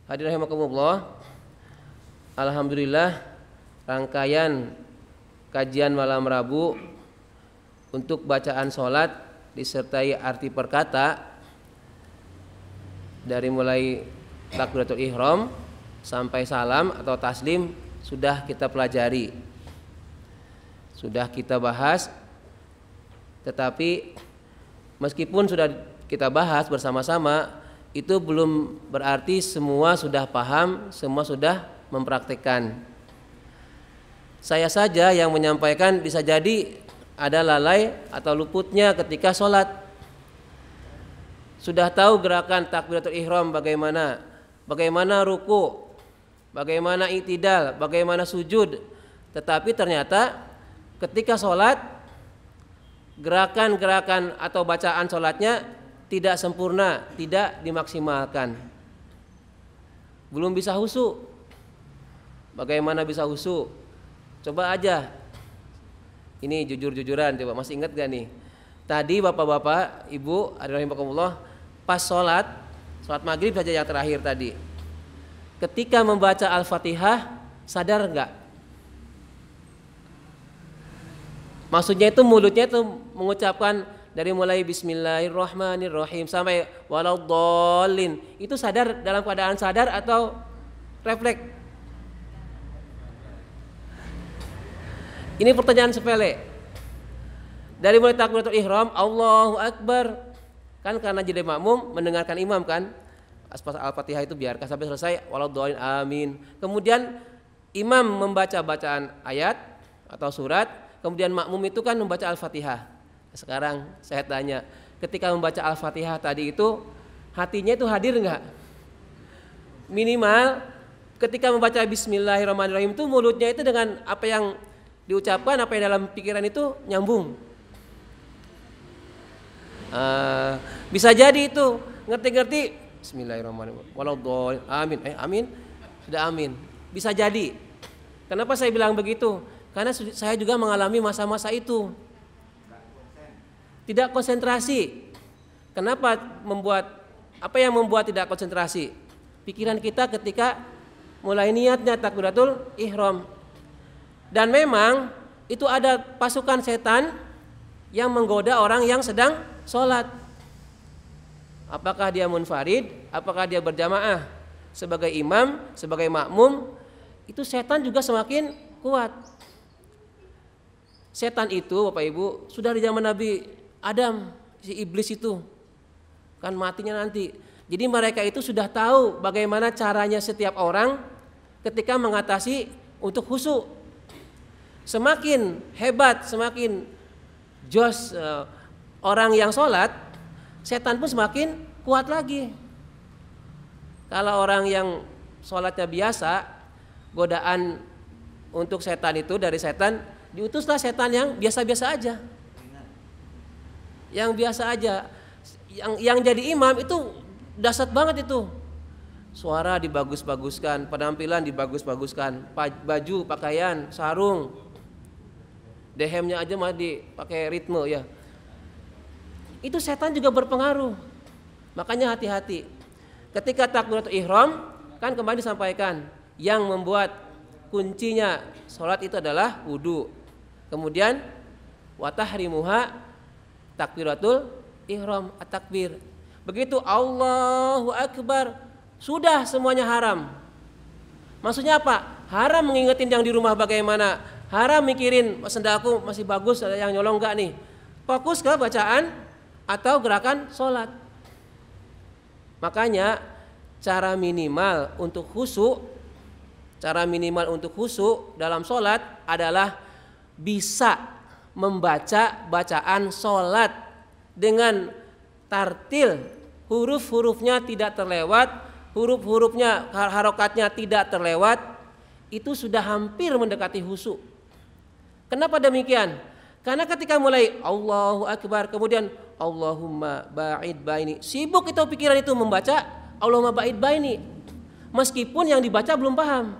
Hadirin rahimakumullah. Alhamdulillah, rangkaian kajian malam Rabu untuk bacaan sholat disertai arti perkata dari mulai takbiratul ihram sampai salam atau taslim sudah kita pelajari, sudah kita bahas. Tetapi meskipun sudah kita bahas bersama-sama, itu belum berarti semua sudah paham, semua sudah mempraktikkan. Saya saja yang menyampaikan bisa jadi ada lalai atau luputnya ketika sholat. Sudah tahu gerakan takbiratul ihram bagaimana, bagaimana ruku, bagaimana i'tidal, bagaimana sujud, tetapi ternyata ketika sholat gerakan-gerakan atau bacaan sholatnya tidak sempurna, tidak dimaksimalkan. Belum bisa khusyuk. Bagaimana bisa khusyuk? Coba aja. Ini jujur-jujuran, coba masih ingat gak nih? Tadi bapak-bapak, ibu, rahimakumullah, pas sholat maghrib saja yang terakhir tadi, ketika membaca Al-Fatihah, sadar nggak? Maksudnya itu mulutnya itu mengucapkan dari mulai Bismillahirrahmanirrahim sampai waladdallin, itu sadar, dalam keadaan sadar atau refleks? Ini pertanyaan sepele. Dari mulai takbiratul ihram, Allahu Akbar, kan karena jadi makmum mendengarkan imam kan, Al-Fatihah itu biarkan sampai selesai waladdallin amin. Kemudian imam membaca bacaan ayat atau surat, kemudian makmum itu kan membaca Al-Fatihah. Sekarang saya tanya, ketika membaca Al-Fatihah tadi itu hatinya itu hadir enggak? Minimal ketika membaca Bismillahirrahmanirrahim itu mulutnya itu dengan apa yang diucapkan, apa yang dalam pikiran itu nyambung. Bisa jadi itu ngerti-ngerti Bismillahirrahmanirrahim waladdallin amin, amin, sudah amin. Bisa jadi. Kenapa saya bilang begitu? Karena saya juga mengalami masa-masa itu. Tidak konsentrasi. Kenapa apa yang membuat tidak konsentrasi? Pikiran kita ketika mulai niatnya takbiratul ihram. Dan memang itu ada pasukan setan yang menggoda orang yang sedang sholat. Apakah dia munfarid, apakah dia berjamaah, sebagai imam, sebagai makmum, itu setan juga semakin kuat. Setan itu Bapak Ibu sudah di zaman Nabi Adam, si iblis itu kan matinya nanti. Jadi mereka itu sudah tahu bagaimana caranya setiap orang ketika mengatasi untuk khusyuk. Semakin hebat, semakin jos orang yang sholat, setan pun semakin kuat lagi. Kalau orang yang sholatnya biasa, godaan untuk setan itu dari setan, diutuslah setan yang biasa-biasa aja. Yang biasa aja, yang jadi imam itu dahsyat banget itu. Suara dibagus-baguskan, penampilan dibagus-baguskan, baju, pakaian, sarung, dehemnya aja mah dipakai ritme ya. Itu setan juga berpengaruh. Makanya hati-hati. Ketika takbiratul ihram kan kemarin disampaikan yang membuat kuncinya sholat itu adalah wudu. Kemudian watahrimuha takbiratul ihram, at-takbir. Begitu Allahu Akbar, sudah semuanya haram. Maksudnya apa? Haram mengingetin yang di rumah bagaimana, haram mikirin sendalku masih bagus, ada yang nyolong enggak nih. Fokus ke bacaan atau gerakan sholat. Makanya cara minimal untuk khusyuk dalam sholat adalah bisa membaca bacaan sholat dengan tartil, huruf-hurufnya tidak terlewat, huruf-hurufnya harokatnya tidak terlewat, itu sudah hampir mendekati khusyuk. Kenapa demikian? Karena ketika mulai Allahu Akbar, kemudian Allahumma ba'id baini, sibuk itu pikiran itu membaca Allahumma ba'id baini, meskipun yang dibaca belum paham.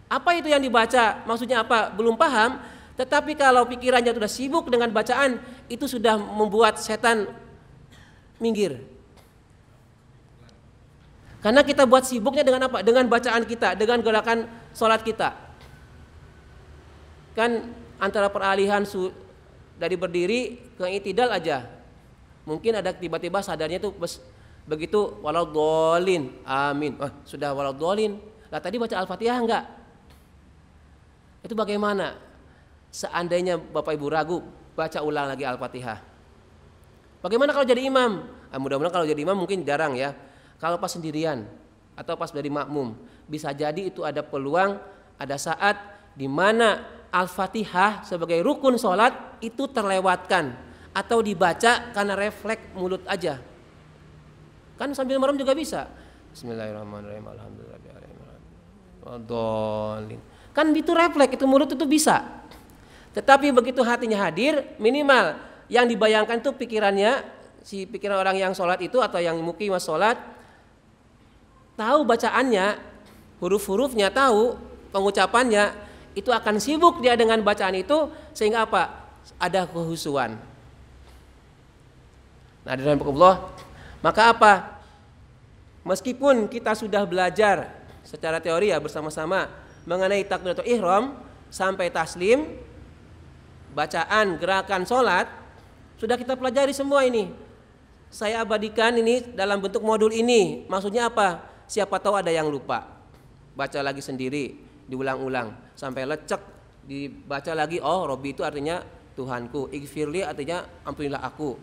Apa itu yang dibaca? Maksudnya apa? Belum paham. Tetapi kalau pikirannya sudah sibuk dengan bacaan, itu sudah membuat setan minggir. Karena kita buat sibuknya dengan apa? Dengan bacaan kita, dengan gerakan sholat kita. Kan antara peralihan dari berdiri ke i'tidal aja, mungkin ada tiba-tiba sadarnya tuh begitu waladhdallin, amin. Sudah waladhdallin. Lah tadi baca Al-Fatihah enggak? Itu bagaimana? Seandainya Bapak Ibu ragu, baca ulang lagi Al-Fatihah. Bagaimana kalau jadi imam? Mudah-mudahan kalau jadi imam mungkin jarang ya. Kalau pas sendirian atau pas dari makmum, bisa jadi itu ada peluang, ada saat di mana Al-Fatihah sebagai rukun sholat itu terlewatkan atau dibaca karena refleks mulut aja. Kan sambil merem juga bisa. Bismillahirrahmanirrahim. Alhamdulillah. Kan itu refleks, itu mulut itu bisa. Tetapi begitu hatinya hadir, minimal yang dibayangkan itu pikirannya, si pikiran orang yang sholat itu atau yang muqimah sholat, tahu bacaannya, huruf-hurufnya tahu, pengucapannya, itu akan sibuk dia dengan bacaan itu sehingga apa? Ada kehusuan. Nah, dalam Allah, maka apa? Meskipun kita sudah belajar secara teori ya bersama-sama mengenai takbiratul ihram sampai taslim, bacaan, gerakan sholat, sudah kita pelajari semua ini. Saya abadikan ini dalam bentuk modul ini. Maksudnya apa? Siapa tahu ada yang lupa. Baca lagi sendiri, diulang-ulang sampai lecek, dibaca lagi. Oh, Robbi itu artinya Tuhanku, Ighfirli artinya ampunilah aku.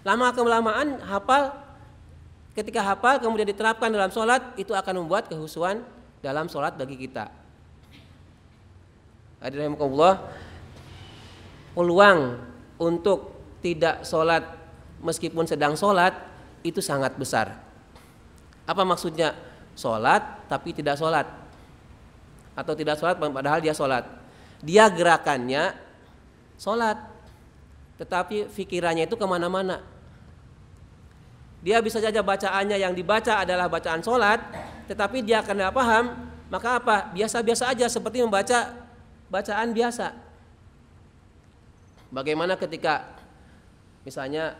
Lama kelamaan hafal, ketika hafal kemudian diterapkan dalam sholat, itu akan membuat kehusuan dalam sholat bagi kita. Hadirin rahimakumullah, peluang untuk tidak sholat meskipun sedang sholat itu sangat besar. Apa maksudnya? Sholat tapi tidak sholat, atau tidak sholat padahal dia sholat. Dia gerakannya sholat, tetapi pikirannya itu kemana-mana. Dia bisa saja bacaannya yang dibaca adalah bacaan sholat, tetapi dia karena paham, maka apa? Biasa-biasa aja seperti membaca bacaan biasa. Bagaimana ketika misalnya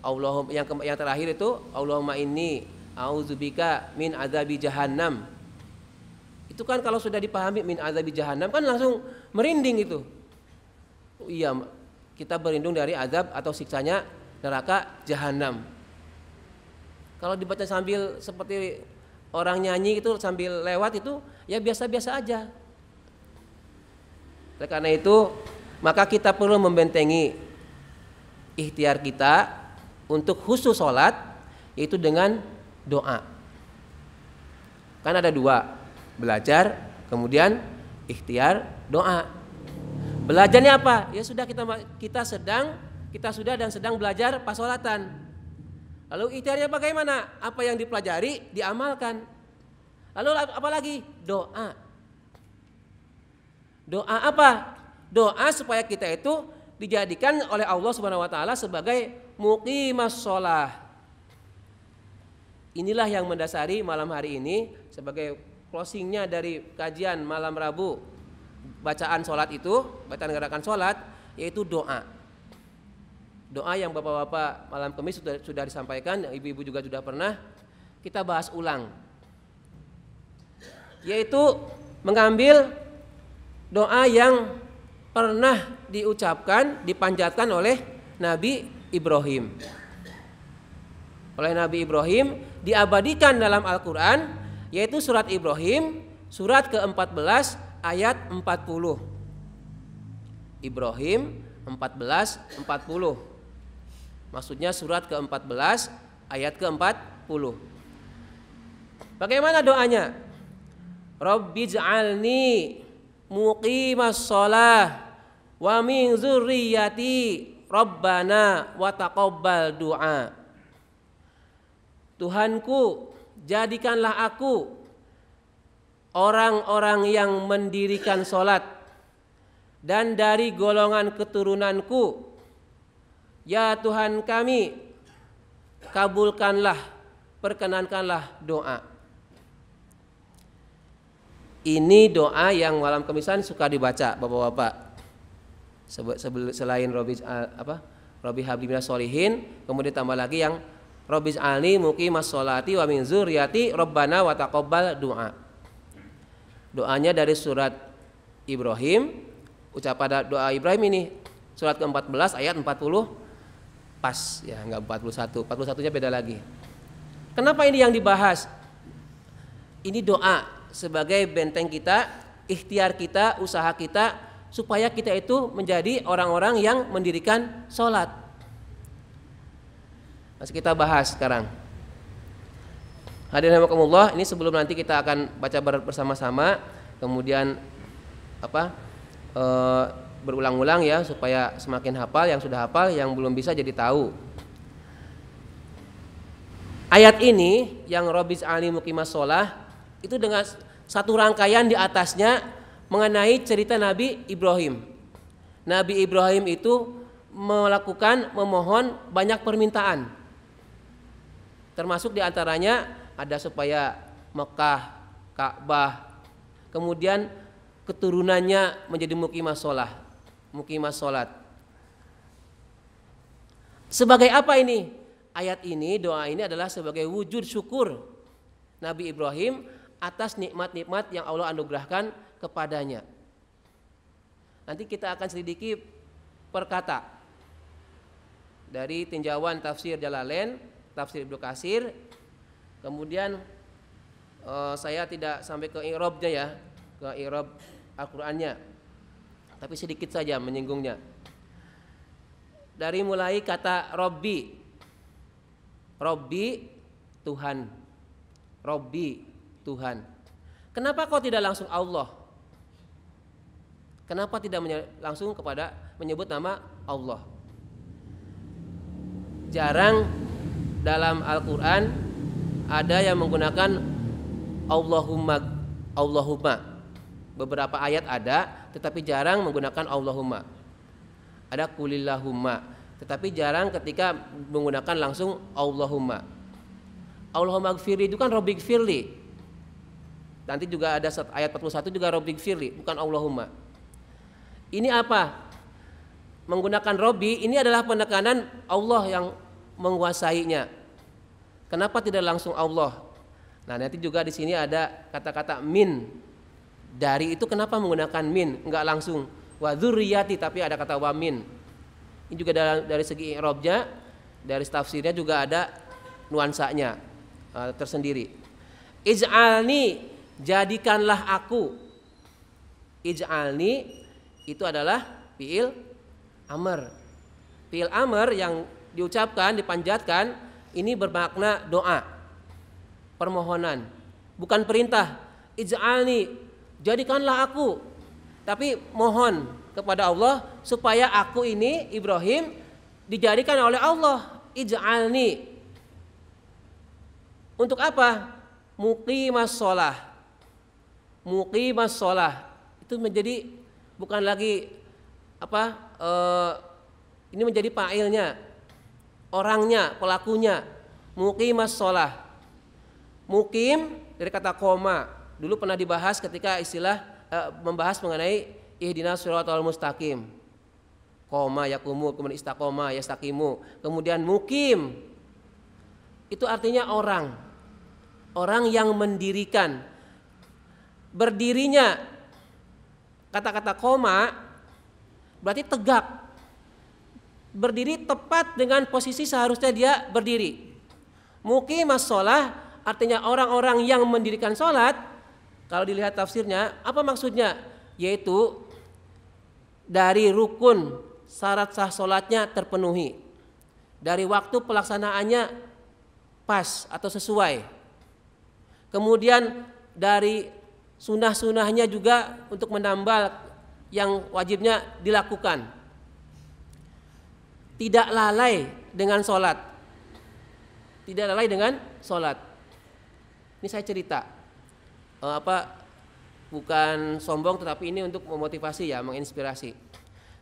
Allahumma yang terakhir itu Allahumma inni a'udzubika min adzabi jahannam. Itu kan kalau sudah dipahami min adzabi jahannam kan langsung merinding itu. Oh, iya, kita berlindung dari azab atau siksanya neraka jahanam. Kalau dibaca sambil seperti orang nyanyi itu sambil lewat itu ya biasa-biasa aja. Oleh karena itu maka kita perlu membentengi ikhtiar kita untuk khusus sholat, yaitu dengan doa. Kan ada dua, belajar kemudian ikhtiar doa. Belajarnya apa? Ya sudah kita sudah dan sedang belajar pas sholatan. Lalu ikhtiarnya bagaimana? Apa yang dipelajari diamalkan. Lalu apa lagi? Doa. Doa apa? Doa supaya kita itu dijadikan oleh Allah Subhanahu wa taala sebagai muqimas shalah. Inilah yang mendasari malam hari ini sebagai closingnya dari kajian malam Rabu, bacaan sholat itu, bacaan gerakan sholat, yaitu doa. Doa yang bapak-bapak malam Kamis sudah disampaikan, ibu-ibu juga sudah pernah, kita bahas ulang, yaitu mengambil doa yang pernah diucapkan, dipanjatkan oleh Nabi Ibrahim. Oleh Nabi Ibrahim diabadikan dalam Al-Quran, yaitu surat Ibrahim, surat ke-14 ayat 40. Ibrahim 14:40. Maksudnya surat ke-14 ayat ke-40. Bagaimana doanya? Rabbij'alni muqimas shalah wa min dzurriyyati rabbana wa taqabbal du'a. Tuhanku, jadikanlah aku orang-orang yang mendirikan sholat, dan dari golongan keturunanku, ya Tuhan kami, kabulkanlah, perkenankanlah doa. Ini doa yang malam Kamisan suka dibaca bapak-bapak. Selain Robbi habli minas sholihin, kemudian tambah lagi yang Rabbij'alni muqimas sholati wa min dzurriyyati Rabbana wa taqabbal du'a. Doanya dari surat Ibrahim, ucapan doa Ibrahim ini surat ke-14 ayat 40 pas ya, enggak 41. 41-nya beda lagi. Kenapa ini yang dibahas? Ini doa sebagai benteng kita, ikhtiar kita, usaha kita supaya kita itu menjadi orang-orang yang mendirikan sholat. Masih kita bahas sekarang. Hadirin rahimakumullah, ini sebelum nanti kita akan baca bersama-sama, kemudian berulang-ulang ya supaya semakin hafal, yang sudah hafal, yang belum bisa jadi tahu. Ayat ini yang Rabbij'alni muqimas sholah itu dengan satu rangkaian di atasnya mengenai cerita Nabi Ibrahim. Nabi Ibrahim itu memohon banyak permintaan. Termasuk diantaranya ada supaya Mekah, Ka'bah, kemudian keturunannya menjadi muqimas sholat. Sebagai apa ini? Ayat ini, doa ini adalah sebagai wujud syukur Nabi Ibrahim atas nikmat-nikmat yang Allah anugerahkan kepadanya. Nanti kita akan selidiki per kata dari tinjauan tafsir Jalalain, tafsir Ibnu Katsir. Kemudian saya tidak sampai ke i'rabnya ya, ke i'rab Al-Qur'annya, tapi sedikit saja menyinggungnya. Dari mulai kata Robbi Tuhan, Robbi Tuhan. Kenapa kok tidak langsung Allah? Kenapa tidak langsung kepada menyebut nama Allah? Jarang dalam Al-Quran ada yang menggunakan Allahumma. Beberapa ayat ada, tetapi jarang menggunakan Allahumma. Ada kulillahumma, tetapi jarang ketika menggunakan langsung Allahumma. Allahumma gfirli itu kan Rabbi gfirli. Nanti juga ada ayat 41 juga Rabbi gfirli, bukan Allahumma. Ini apa? Menggunakan Rabbi ini adalah penekanan Allah yang menguasainya. Kenapa tidak langsung Allah? Nah, nanti juga di sini ada kata-kata min. Dari itu kenapa menggunakan min? Enggak langsung wa dzurriyyati, tapi ada kata wa min. Ini juga dari segi i'rabnya, dari tafsirnya juga ada nuansanya tersendiri. Ij'alni, jadikanlah aku. Ij'alni itu adalah fi'il amr. Fi'il amr yang diucapkan, dipanjatkan, ini bermakna doa, permohonan, bukan perintah. Ij'alni, jadikanlah aku, tapi mohon kepada Allah supaya aku ini Ibrahim dijadikan oleh Allah. Ij'alni untuk apa? Muqimas sholah. Muqimas sholah itu menjadi bukan lagi ini menjadi fa'ilnya, orangnya, pelakunya. Muqimas sholah. Muqim dari kata koma. Dulu pernah dibahas ketika istilah membahas mengenai ihdinas shiratal mustaqim. Koma yakumu, kemudian istaqoma yastaqimu, kemudian mukim. Itu artinya orang. Orang yang mendirikan. Berdirinya kata-kata koma berarti tegak. Berdiri tepat dengan posisi seharusnya dia berdiri. Muqimas sholah artinya orang-orang yang mendirikan sholat. Kalau dilihat tafsirnya, apa maksudnya? Yaitu dari rukun syarat sah sholatnya terpenuhi, dari waktu pelaksanaannya pas atau sesuai, kemudian dari sunnah-sunnahnya juga untuk menambal yang wajibnya dilakukan, tidak lalai dengan sholat, tidak lalai dengan sholat. Ini saya cerita. Bukan sombong, tetapi ini untuk memotivasi ya, menginspirasi.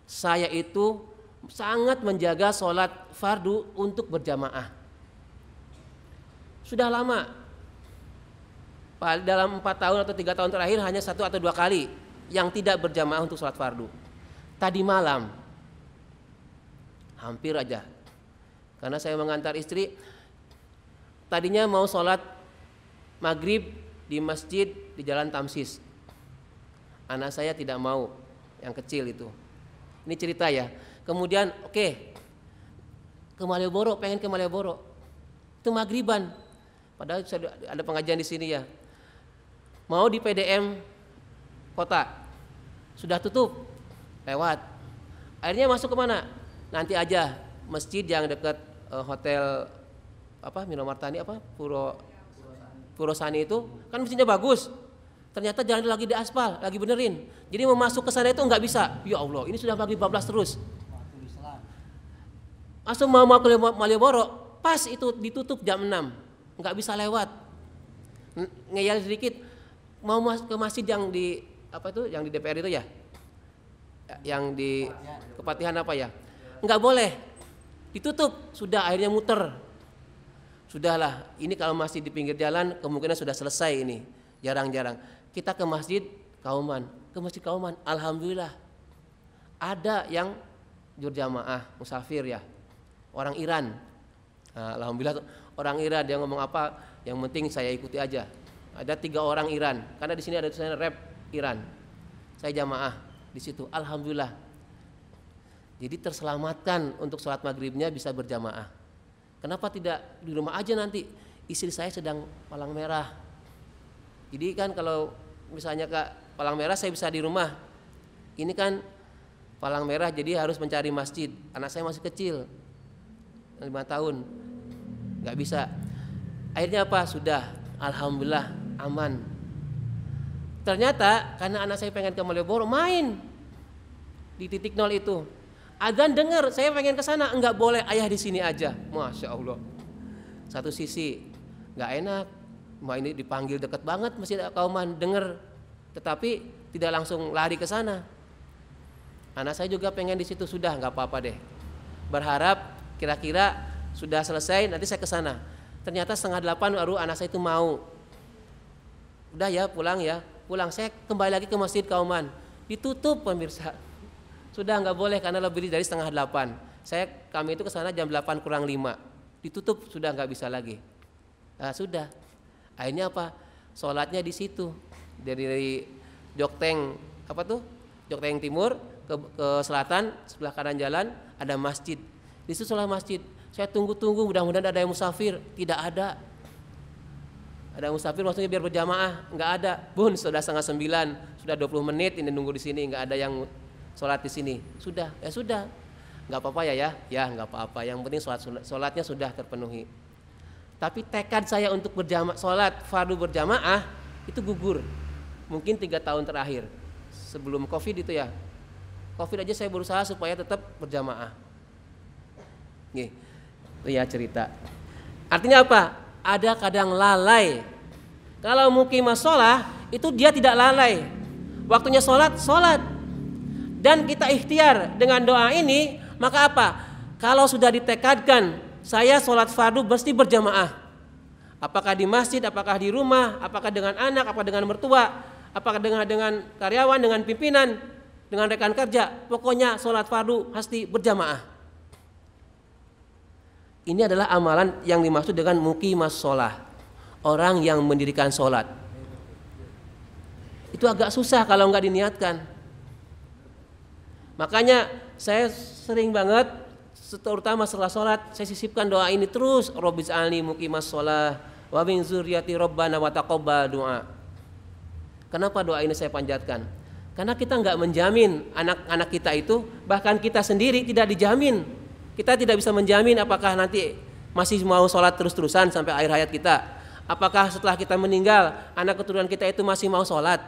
Saya itu sangat menjaga sholat fardu untuk berjamaah. Sudah lama, dalam 4 tahun atau 3 tahun terakhir hanya 1 atau 2 kali yang tidak berjamaah untuk sholat fardu. Tadi malam, hampir aja, karena saya mengantar istri, tadinya mau sholat maghrib di masjid di Jalan Tamsis. Anak saya tidak mau, yang kecil itu. Ini cerita ya. Kemudian ke Malioboro, pengen ke Malioboro. Itu maghriban. Padahal ada pengajian di sini ya. Mau di PDM kota, sudah tutup, lewat. Akhirnya masuk ke mana? Nanti aja, masjid yang dekat hotel Minomartani Purosani itu kan masjidnya bagus. Ternyata jalan lagi di aspal, lagi benerin. Jadi mau masuk ke sana itu nggak bisa. Ya Allah, ini sudah maghrib 14 terus. Masuk mau ke Malioboro, pas itu ditutup jam 6, nggak bisa lewat. Ngeyel sedikit, mau ke masjid yang di yang di DPR itu ya, yang di Kepatihan nggak boleh, ditutup. Sudah akhirnya muter. Sudahlah, ini kalau masih di pinggir jalan kemungkinan sudah selesai ini. Jarang-jarang. Kita ke masjid Kauman, alhamdulillah ada yang jurjamaah musafir ya, orang Iran. Nah, alhamdulillah orang Iran, dia ngomong apa, yang penting saya ikuti aja. Ada 3 orang Iran, karena di sini ada tulisannya rep Iran. Saya jamaah di situ, alhamdulillah. Jadi terselamatkan untuk sholat maghribnya bisa berjamaah. Kenapa tidak di rumah aja nanti? Istri saya sedang palang merah. Jadi kan kalau misalnya Kak palang merah saya bisa di rumah. Ini kan palang merah jadi harus mencari masjid. Anak saya masih kecil, 5 tahun, nggak bisa. Akhirnya apa? Sudah, alhamdulillah aman. Ternyata karena anak saya pengen ke Malioboro, main di titik 0 itu. Adzan dengar, saya pengen ke sana, enggak boleh, ayah di sini aja. Masya Allah. Satu sisi nggak enak. Ini dipanggil dekat banget Masjid Kauman, dengar, tetapi tidak langsung lari ke sana. Anak saya juga pengen di situ, sudah nggak apa-apa deh. Berharap kira-kira sudah selesai nanti saya ke sana. Ternyata 7:30 baru anak saya itu mau. Udah ya, pulang. Saya kembali lagi ke Masjid Kauman, ditutup pemirsa. Sudah nggak boleh karena lebih dari 7:30. Kami itu ke sana jam 8 kurang 5. Ditutup, sudah nggak bisa lagi. Nah, sudah. Akhirnya apa? Sholatnya di situ. Dari Jokteng Jokteng Timur ke selatan, sebelah kanan jalan ada masjid. Di situ sholat masjid. Saya tunggu, mudah-mudahan ada yang musafir. Tidak ada. Ada musafir maksudnya biar berjamaah, nggak ada. Bun, sudah 8:30, sudah 20 menit ini nunggu di sini, nggak ada yang sholat di sini. Sudah, nggak apa-apa ya, nggak apa-apa. Yang penting sholatnya sudah terpenuhi. Tapi tekad saya untuk sholat fardu berjamaah itu gugur. Mungkin 3 tahun terakhir sebelum COVID itu ya. COVID aja saya berusaha supaya tetap berjamaah. Nih, itu ya cerita. Artinya apa? Ada kadang lalai. Kalau mukimah sholat itu dia tidak lalai. Waktunya sholat. Dan kita ikhtiar dengan doa ini, maka apa? Kalau sudah ditekadkan saya sholat fardu mesti berjamaah. Apakah di masjid, apakah di rumah, apakah dengan anak, apakah dengan mertua, apakah dengan karyawan, dengan pimpinan, dengan rekan kerja. Pokoknya sholat fardu pasti berjamaah. Ini adalah amalan yang dimaksud dengan muqimas sholah, orang yang mendirikan sholat. Itu agak susah kalau nggak diniatkan. Makanya saya sering banget, terutama setelah sholat, saya sisipkan doa ini terus. Robbij'alni muqimas sholah wa min dzurriyyati rabbana wa taqabbal du'a. Kenapa doa ini saya panjatkan? Karena kita nggak menjamin anak-anak kita itu, bahkan kita sendiri tidak dijamin. Kita tidak bisa menjamin apakah nanti masih mau sholat terus-terusan sampai akhir hayat kita. Apakah setelah kita meninggal, anak keturunan kita itu masih mau sholat?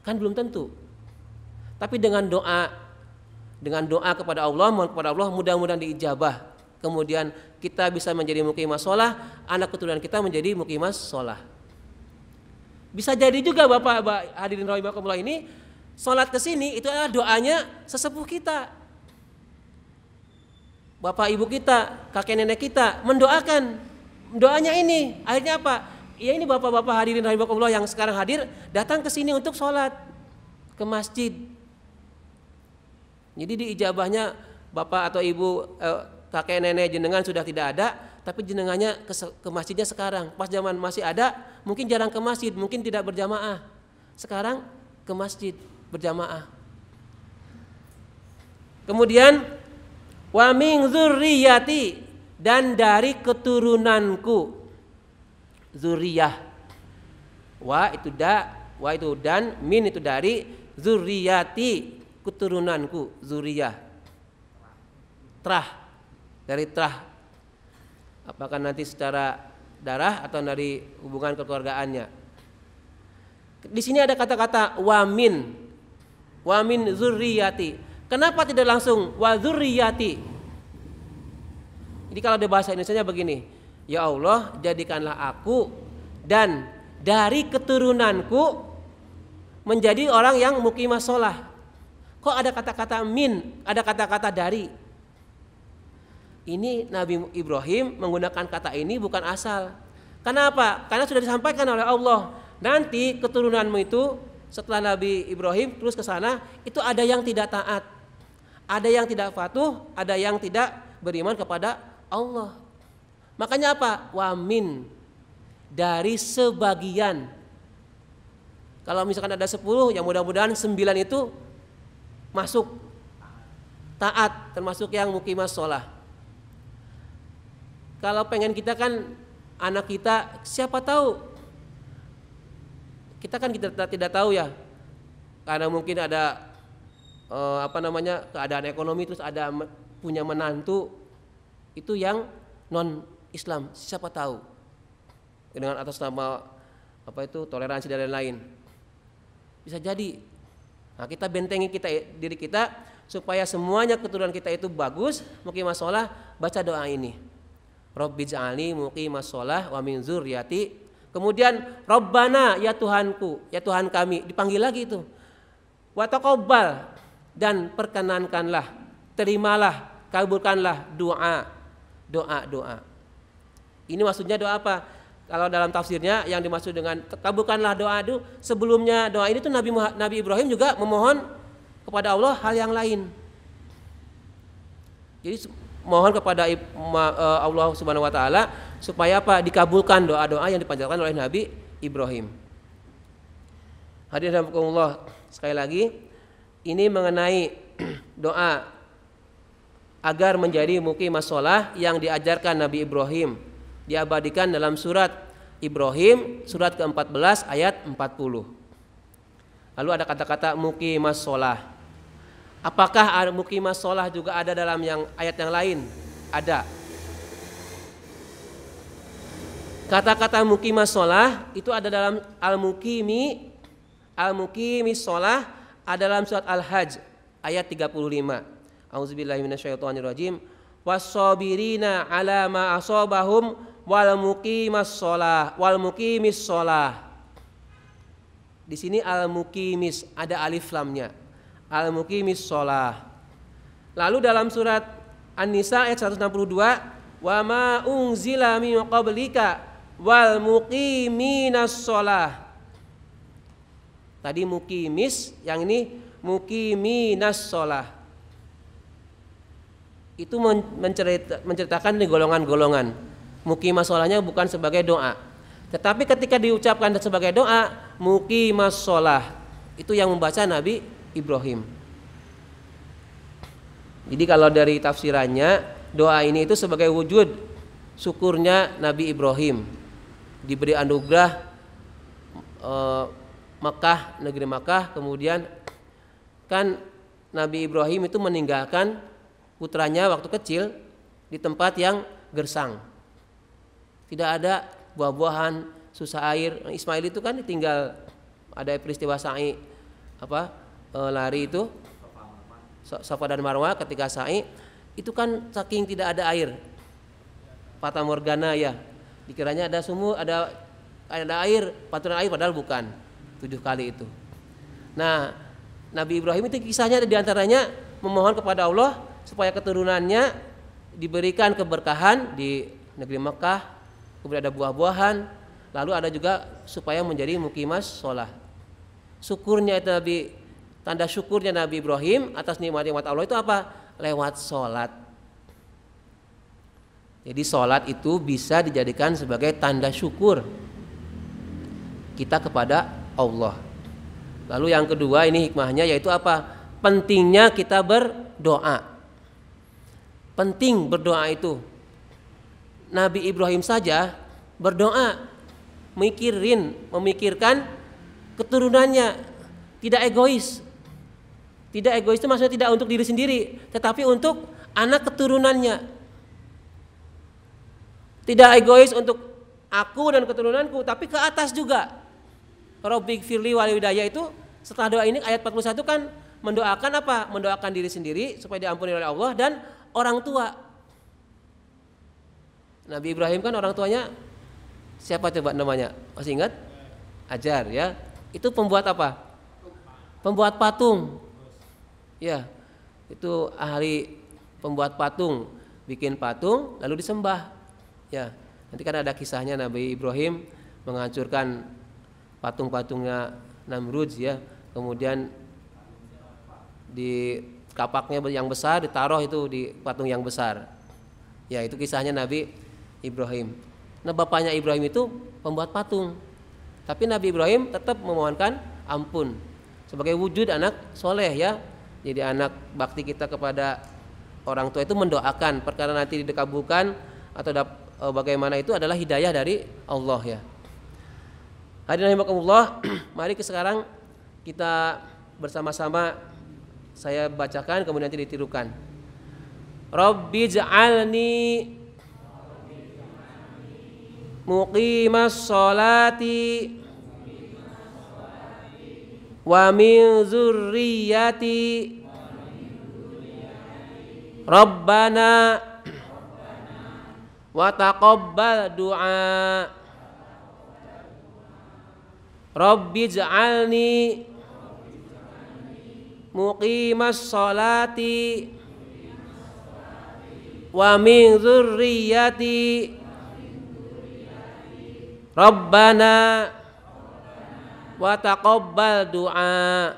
Kan belum tentu. Tapi dengan doa kepada Allah, mohon kepada Allah, mudah-mudahan diijabah. Kemudian kita bisa menjadi muqimas sholah, anak keturunan kita menjadi muqimas sholah. Bisa jadi juga Bapak hadirin rahimakumullah ini, sholat ke sini itu adalah doanya sesepuh kita. Bapak ibu kita, kakek nenek kita mendoakan. Doanya ini, akhirnya apa? Ya ini bapak-bapak hadirin rahimakumullah yang sekarang hadir, datang ke sini untuk sholat ke masjid. Jadi diijabahnya bapak atau ibu kakek nenek jenengan sudah tidak ada, tapi jenengannya ke masjidnya sekarang. Pas zaman masih ada, mungkin jarang ke masjid, mungkin tidak berjamaah. Sekarang ke masjid berjamaah. Kemudian wa min dzurriyyati, dan dari keturunanku. Zuriyah. Wa itu dan, min itu dari, dzurriyyati keturunanku, zuriyah. Trah, dari trah. Apakah nanti secara darah atau dari hubungan kekeluargaannya. Di sini ada kata-kata wa min dzurriyyati. Kenapa tidak langsung wa dzurriyyati? Jadi kalau di bahasa Indonesianya begini, ya Allah jadikanlah aku dan dari keturunanku menjadi orang yang muqimah sholah. Kok ada kata-kata min, ada kata-kata dari? Ini Nabi Ibrahim menggunakan kata ini bukan asal. Kenapa? Karena sudah disampaikan oleh Allah. Nanti keturunanmu itu setelah Nabi Ibrahim terus ke sana, itu ada yang tidak taat, ada yang tidak patuh, ada yang tidak beriman kepada Allah. Makanya apa? Wamin, dari sebagian. Kalau misalkan ada 10, ya mudah-mudahan 9 itu masuk taat, termasuk yang muqimah sholah. Kalau pengen kita kan anak kita, siapa tahu, kita kan kita tidak tahu ya, karena mungkin ada keadaan ekonomi, terus ada punya menantu itu yang non Islam, siapa tahu dengan atas nama toleransi dan lain-lain, bisa jadi. Nah, kita bentengi diri kita supaya semuanya keturunan kita itu bagus, muqimah sholah. Baca doa ini, Rabbi ja'alni muqimah sholah wa min dzurriyyati. Kemudian Rabbana, ya Tuhanku, ya Tuhan kami, dipanggil lagi itu. Wa taqabbal, dan perkenankanlah, terimalah, kabulkanlah doa. Ini maksudnya doa apa? Kalau dalam tafsirnya yang dimaksud dengan kabulkanlah doa itu, sebelumnya doa ini tuh Nabi Ibrahim juga memohon kepada Allah hal yang lain. Jadi mohon kepada Allah Subhanahu wa taala supaya apa? Dikabulkan doa-doa yang dipanjatkan oleh Nabi Ibrahim. Hadirin rahimakumullah, sekali lagi ini mengenai doa agar menjadi muqimah sholah yang diajarkan Nabi Ibrahim, diabadikan dalam surat Ibrahim surat ke-14 ayat 40. Lalu ada kata-kata muqimah sholah. Apakah muqimah sholah juga ada dalam ayat yang lain? Ada. Kata-kata muqimah sholah itu ada dalam al-muqimi sholah, ada dalam surat Al-Hajj ayat 35. Auzubillahi minasyaitonirrajim. Was-sabirina 'ala ma asabahum wal muqimis shalah. Di sini al-muqimis ada alif lamnya. Al-muqimis shalah. Lalu dalam surat An-Nisa ayat 162, wa ma unzila min qablika wal muqiminas shalah. Tadi muqimis, yang ini muqiminas shalah. Itu menceritakan di golongan-golongan. Muqimah sholahnya bukan sebagai doa, tetapi ketika diucapkan sebagai doa, muqimah sholah, itu yang membaca Nabi Ibrahim. Jadi kalau dari tafsirannya, doa ini itu sebagai wujud syukurnya Nabi Ibrahim diberi anugerah Makkah, negeri Makkah. Kemudian kan Nabi Ibrahim itu meninggalkan putranya waktu kecil di tempat yang gersang, tidak ada buah-buahan, susah air. Ismail itu kan ditinggal, ada peristiwa sa'i lari itu Safa dan Marwah. Ketika sa'i itu kan saking tidak ada air, fata morgana ya, dikiranya ada sumur, ada air, paturan air, padahal bukan. 7 kali itu. Nah, Nabi Ibrahim itu kisahnya diantaranya memohon kepada Allah supaya keturunannya diberikan keberkahan di negeri Mekah, kemudian ada buah-buahan, lalu ada juga supaya menjadi muqimah sholah. Syukurnya itu tanda syukurnya Nabi Ibrahim atas nikmat-nikmat Allah itu apa? Lewat sholat. Jadi sholat itu bisa dijadikan sebagai tanda syukur kita kepada Allah. Lalu yang kedua ini hikmahnya yaitu apa? Pentingnya kita berdoa. Penting berdoa itu. Nabi Ibrahim saja berdoa, memikirkan keturunannya, tidak egois. Tidak egois itu maksudnya tidak untuk diri sendiri, tetapi untuk anak keturunannya. Tidak egois untuk aku dan keturunanku, tapi ke atas juga. Rabbighfirli walidayya itu setelah doa ini ayat 41 kan mendoakan apa? Mendoakan diri sendiri supaya diampuni oleh Allah dan orang tua. Nabi Ibrahim kan orang tuanya siapa coba namanya? Masih ingat? Ajar ya. Itu pembuat apa? Pembuat patung. Ya. Itu ahli pembuat patung, bikin patung lalu disembah. Ya. Nanti kan ada kisahnya Nabi Ibrahim menghancurkan patung-patungnya Namrud ya. Kemudian di kapaknya yang besar ditaruh itu di patung yang besar. Ya, itu kisahnya Nabi Ibrahim. Nah, bapaknya Ibrahim itu pembuat patung. Tapi Nabi Ibrahim tetap memohonkan ampun sebagai wujud anak soleh ya. Jadi anak bakti kita kepada orang tua itu mendoakan perkara nanti dikabulkan atau bagaimana itu adalah hidayah dari Allah ya. Hadirin rahimakumullah, mari sekarang kita bersama-sama saya bacakan kemudian nanti ditirukan. Rabbi'j'alni muqimas sholati wa min dzurriyyati Rabbana wa taqabbal du'a. Rabbi'j'alni muqimas sholati wa min dzurriyyati Rabbana wa taqabbal du'a.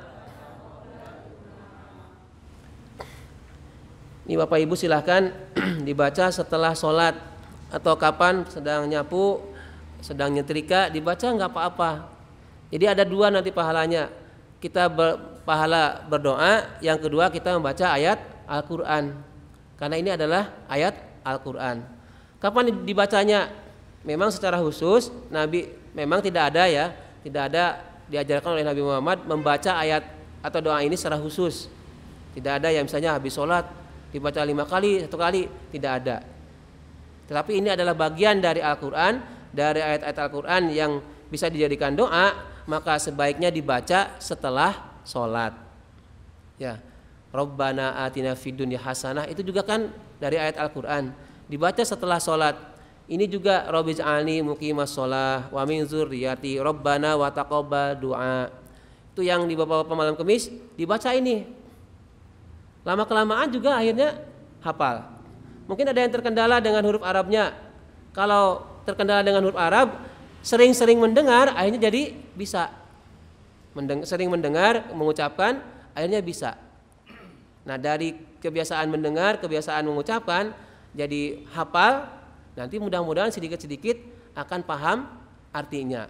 Ini Bapak Ibu silahkan dibaca setelah sholat atau kapan sedang nyapu, sedang nyetrika, dibaca nggak apa-apa. Jadi ada dua nanti pahalanya. Kita pahala berdoa, yang kedua kita membaca ayat Al-Quran. Karena ini adalah ayat Al-Quran. Kapan dibacanya? Memang secara khusus Nabi memang tidak ada ya, tidak ada diajarkan oleh Nabi Muhammad membaca ayat atau doa ini secara khusus. Tidak ada yang misalnya habis sholat dibaca 5 kali, 1 kali, tidak ada. Tetapi ini adalah bagian dari Al-Quran, dari ayat-ayat Al-Quran yang bisa dijadikan doa, maka sebaiknya dibaca setelah sholat. Ya, Rabbana atina fid dunya hasanah itu juga kan dari ayat Al-Quran, dibaca setelah sholat. Ini juga Rabbi'j'alni muqimas shalah wa min dzurriyyati Rabbana wa taqabbal du'a. Itu yang di Bapak-bapak malam Kamis dibaca ini. Lama-kelamaan juga akhirnya hafal. Mungkin ada yang terkendala dengan huruf Arabnya. Kalau terkendala dengan huruf Arab, sering-sering mendengar akhirnya jadi bisa. Sering mendengar, mengucapkan akhirnya bisa. Nah, dari kebiasaan mendengar, kebiasaan mengucapkan jadi hafal. Nanti mudah-mudahan sedikit-sedikit akan paham artinya.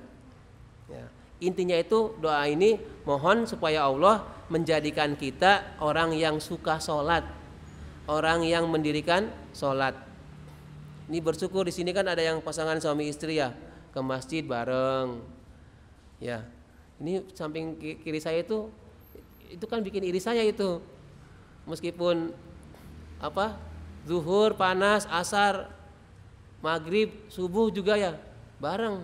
Ya. Intinya itu doa ini mohon supaya Allah menjadikan kita orang yang suka sholat, orang yang mendirikan sholat. Ini bersyukur di sini kan ada yang pasangan suami istri ya ke masjid bareng. Ya, ini samping kiri saya itu kan bikin iri saya itu. Meskipun zuhur panas, asar, maghrib, subuh juga ya bareng.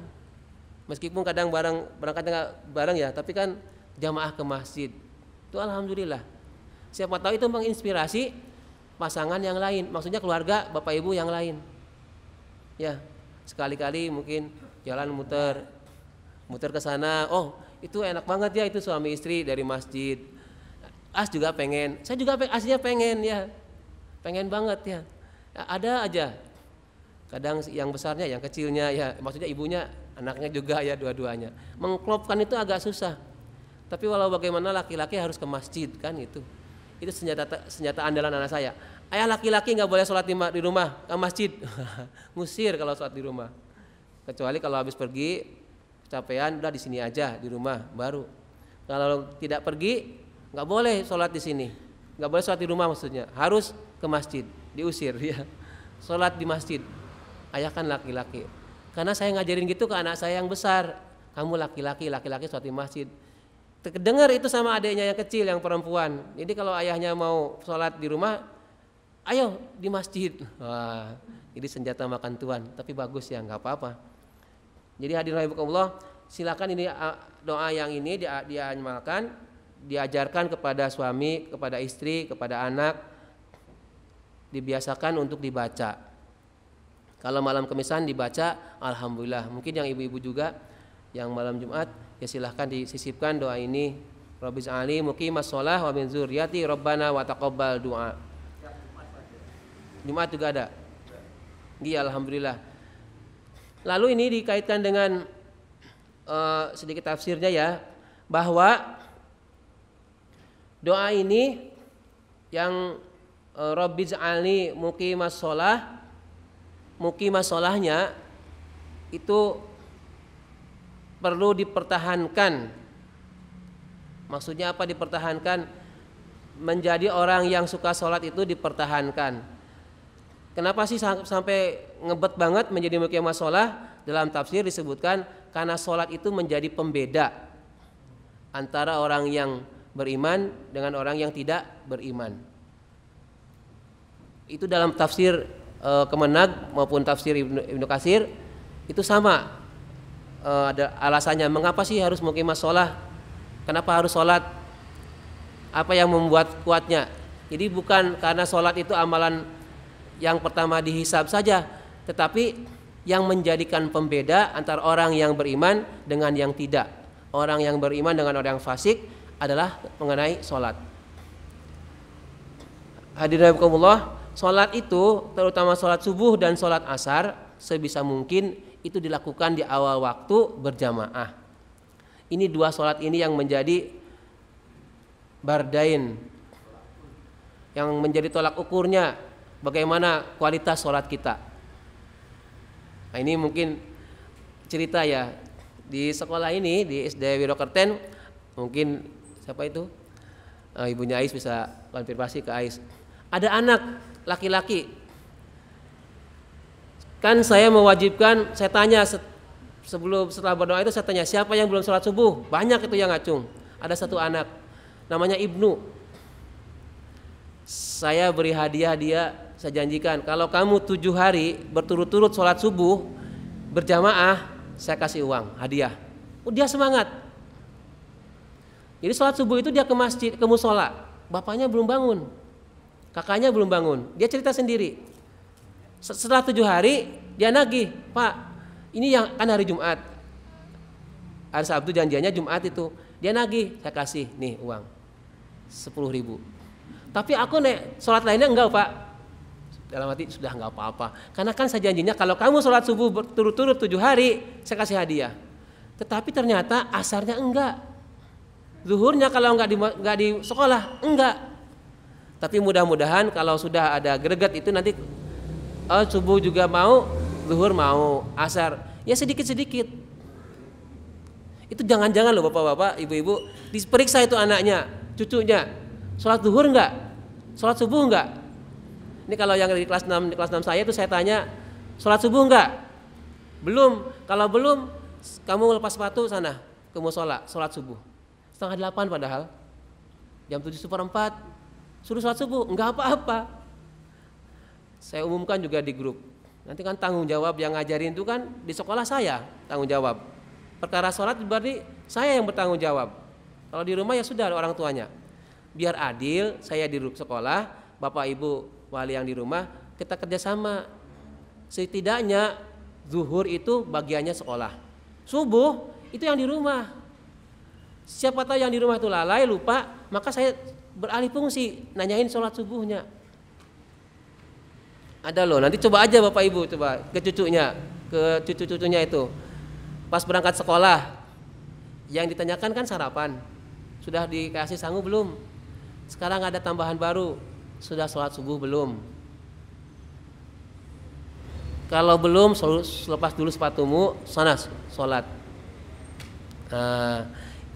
Meskipun kadang berangkatnya bareng ya, tapi kan jamaah ke masjid. Itu alhamdulillah. Siapa tahu itu menginspirasi pasangan yang lain, maksudnya keluarga Bapak Ibu yang lain. Ya, sekali-kali mungkin jalan muter ke sana. Oh, itu enak banget ya itu suami istri dari masjid. As juga pengen, saya juga aslinya pengen ya. Pengen banget ya. Ada aja. Kadang yang besarnya, yang kecilnya ya, maksudnya ibunya, anaknya juga ya dua-duanya. Mengklopkan itu agak susah. Tapi walau bagaimana laki-laki harus ke masjid kan itu. Itu senjata andalan anak saya. ayah laki-laki nggak boleh sholat di rumah, ke masjid. Ngusir kalau sholat di rumah. Kecuali kalau habis pergi, kecapean, udah di sini aja di rumah baru. Kalau tidak pergi, nggak boleh sholat di sini, nggak boleh sholat di rumah maksudnya, harus ke masjid, diusir ya. Sholat di masjid, ayah kan laki-laki. Karena saya ngajarin gitu ke anak saya yang besar, kamu laki-laki sholat di masjid. Terdengar itu sama adiknya yang kecil yang perempuan. Jadi kalau ayahnya mau sholat di rumah, ayo di masjid. Wah, jadi senjata makan tuan, tapi bagus ya, nggak apa-apa. Jadi hadirin rahimakumullah, silakan ini doa yang ini diamalkan, diajarkan kepada suami, kepada istri, kepada anak, dibiasakan untuk dibaca. Kalau malam Kemisan dibaca, alhamdulillah. Mungkin yang ibu-ibu juga yang malam Jumat, ya silahkan disisipkan doa ini. Rabbi ij'alni muqimas shalah wa min dzurriyyati rabbana wa taqabbal du'a. Jumat juga ada. Iya, alhamdulillah. Lalu ini dikaitkan dengan sedikit tafsirnya ya, bahwa doa ini yang Rabbi ij'alni muqimas shalah, muqimas shalahnya itu perlu dipertahankan. Maksudnya apa dipertahankan? Menjadi orang yang suka sholat itu dipertahankan. Kenapa sih sampai ngebet banget menjadi muqimah sholah? Dalam tafsir disebutkan karena sholat itu menjadi pembeda antara orang yang beriman dengan orang yang tidak beriman. Itu dalam tafsir Kemenag maupun tafsir Ibnu Katsir itu sama. Ada alasannya mengapa sih harus muqimah sholah, kenapa harus sholat, apa yang membuat kuatnya. Jadi bukan karena sholat itu amalan yang pertama dihisab saja, tetapi yang menjadikan pembeda antara orang yang beriman dengan yang tidak, orang yang beriman dengan orang yang fasik adalah mengenai sholat. Hadirin rahimakumullah, sholat itu terutama sholat subuh dan sholat asar sebisa mungkin itu dilakukan di awal waktu berjamaah. Ini dua sholat ini yang menjadi bardain, yang menjadi tolak ukurnya bagaimana kualitas sholat kita. Nah, ini mungkin cerita ya, di sekolah ini di SD Wirokerten, mungkin siapa itu ibunya Ais bisa konfirmasi ke Ais. Ada anak laki-laki, kan saya mewajibkan, saya tanya setelah berdoa itu saya tanya siapa yang belum sholat subuh, banyak itu yang ngacung. Ada satu anak namanya Ibnu, saya beri hadiah dia, saya janjikan kalau kamu 7 hari berturut-turut sholat subuh berjamaah saya kasih uang hadiah. Dia semangat. Jadi sholat subuh itu dia ke masjid, ke musola, bapaknya belum bangun, kakaknya belum bangun, dia cerita sendiri. Setelah 7 hari dia nagih, Pak, ini yang kan hari Jumat, hari Sabtu janjiannya Jumat itu, dia nagih, saya kasih nih uang 10.000. Tapi aku sholat lainnya enggak Pak. Dalam hati sudah enggak apa-apa, karena kan saya janjinya kalau kamu sholat subuh berturut-turut 7 hari saya kasih hadiah. Tetapi ternyata asarnya enggak, zuhurnya kalau enggak di sekolah enggak. Tapi mudah-mudahan kalau sudah ada greget itu nanti subuh juga mau, zuhur mau, asar ya sedikit-sedikit. Itu jangan-jangan loh bapak-bapak, ibu-ibu, diperiksa itu anaknya, cucunya, sholat zuhur enggak, sholat subuh enggak. Ini kalau yang di kelas 6, saya itu saya tanya, sholat subuh enggak? Belum. Kalau belum, kamu lepas sepatu sana ke musola, sholat subuh. 7:30 padahal, jam 7:04 suruh sholat subuh, enggak apa-apa. Saya umumkan juga di grup. Nanti kan tanggung jawab yang ngajarin itu kan di sekolah saya tanggung jawab. Perkara sholat berarti saya yang bertanggung jawab. Kalau di rumah ya sudah ada orang tuanya. Biar adil, saya di sekolah, bapak ibu wali yang di rumah, kita kerjasama. Setidaknya zuhur itu bagiannya sekolah, subuh itu yang di rumah. Siapa tahu yang di rumah itu lalai, lupa, maka saya beralih fungsi, nanyain sholat subuhnya. Ada loh, nanti coba aja bapak ibu, coba ke cucunya, ke cucu-cucunya itu. Pas berangkat sekolah, yang ditanyakan kan sarapan, sudah dikasih sangu belum? Sekarang ada tambahan baru, Sudah sholat subuh belum? Kalau belum, lepas dulu sepatumu, sana sholat. Nah,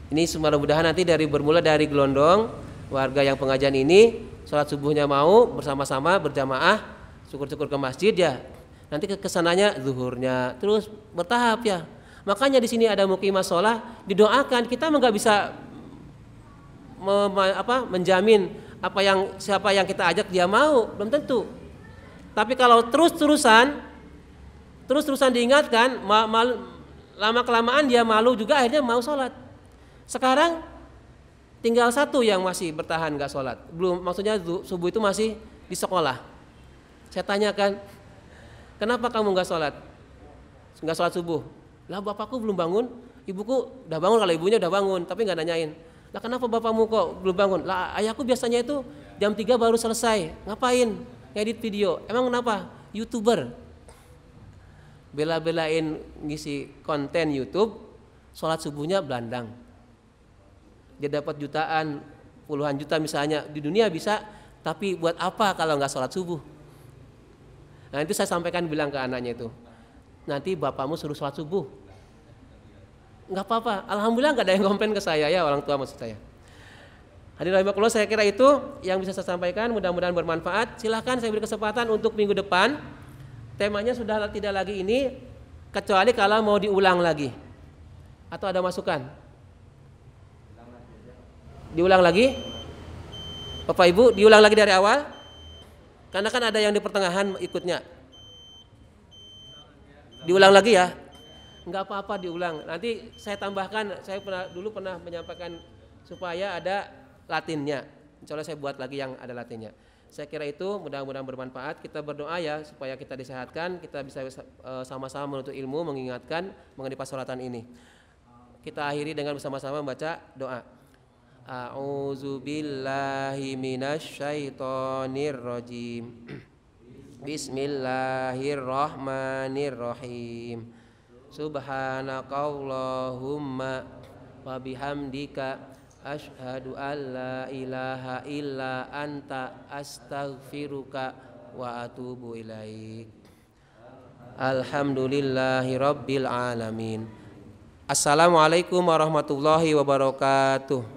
ini mudah-mudahan nanti bermula dari Gelondong, warga yang pengajian ini sholat subuhnya mau bersama-sama berjamaah, syukur-syukur ke masjid ya. Nanti kesananya zuhurnya, terus bertahap ya. Makanya di sini ada muqimah sholat, didoakan. Kita nggak bisa menjamin siapa yang kita ajak dia mau, belum tentu. Tapi kalau terus-terusan diingatkan, lama kelamaan dia malu juga, akhirnya mau sholat. Sekarang tinggal satu yang masih bertahan nggak sholat, belum, maksudnya subuh itu masih di sekolah. Saya tanyakan, kenapa kamu nggak sholat subuh? Lah bapakku belum bangun, ibuku udah bangun, kalau ibunya udah bangun tapi nggak nanyain. Lah kenapa bapakmu kok belum bangun? Lah ayahku biasanya itu jam 3 baru selesai. Ngapain? Ngedit video. Emang kenapa? YouTuber. Bela-belain ngisi konten YouTube, sholat subuhnya belandang. Dia dapat jutaan, puluhan juta misalnya, di dunia bisa, tapi buat apa kalau nggak sholat subuh? Nah itu saya sampaikan, bilang ke anaknya itu, nanti bapakmu suruh sholat subuh. Nggak apa-apa, alhamdulillah nggak ada yang komplain ke saya ya, orang tua maksud saya. Hadirin rahimakumullah, saya kira itu yang bisa saya sampaikan, mudah-mudahan bermanfaat. Silahkan saya beri kesempatan untuk minggu depan. Temanya sudah tidak lagi ini, kecuali kalau mau diulang lagi. Atau ada masukan? Diulang lagi? Bapak Ibu, diulang lagi dari awal? Karena kan ada yang di pertengahan ikutnya. Diulang lagi ya? Enggak apa-apa diulang. Nanti saya tambahkan, saya dulu pernah menyampaikan supaya ada latinnya. Insya Allah saya buat lagi yang ada latinnya. Saya kira itu mudah-mudahan bermanfaat. Kita berdoa ya supaya kita disehatkan, kita bisa sama-sama menuntut ilmu, mengingatkan mengenai pasolatan ini. Kita akhiri dengan bersama-sama membaca doa. A'udzubillahi minasyaitonirrajim. Bismillahirrahmanirrahim. Subhanakallahumma wa bihamdika asyhadu an la ilaha illa anta astaghfiruka wa atubu ilaik. Alhamdulillahi rabbil alamin. Assalamualaikum warahmatullahi wabarakatuh.